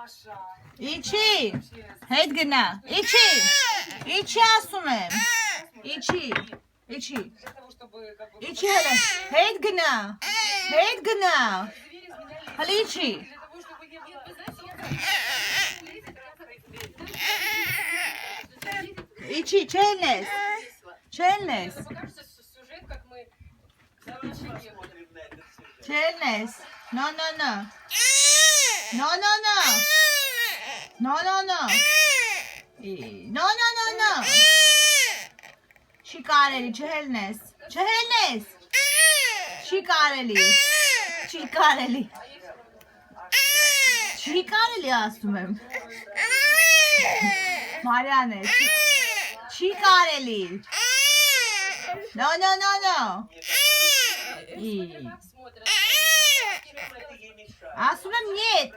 Իչի, հետ գնա, իչի ասում եմ, իչի, հելը, հետ գնա, հələ իչի, իչի, չելնես, no, չի կարելի, չհելնես, չի կարելի ասում եմ, Մարիանե, չի կարելի, no, ասում եմ նետ,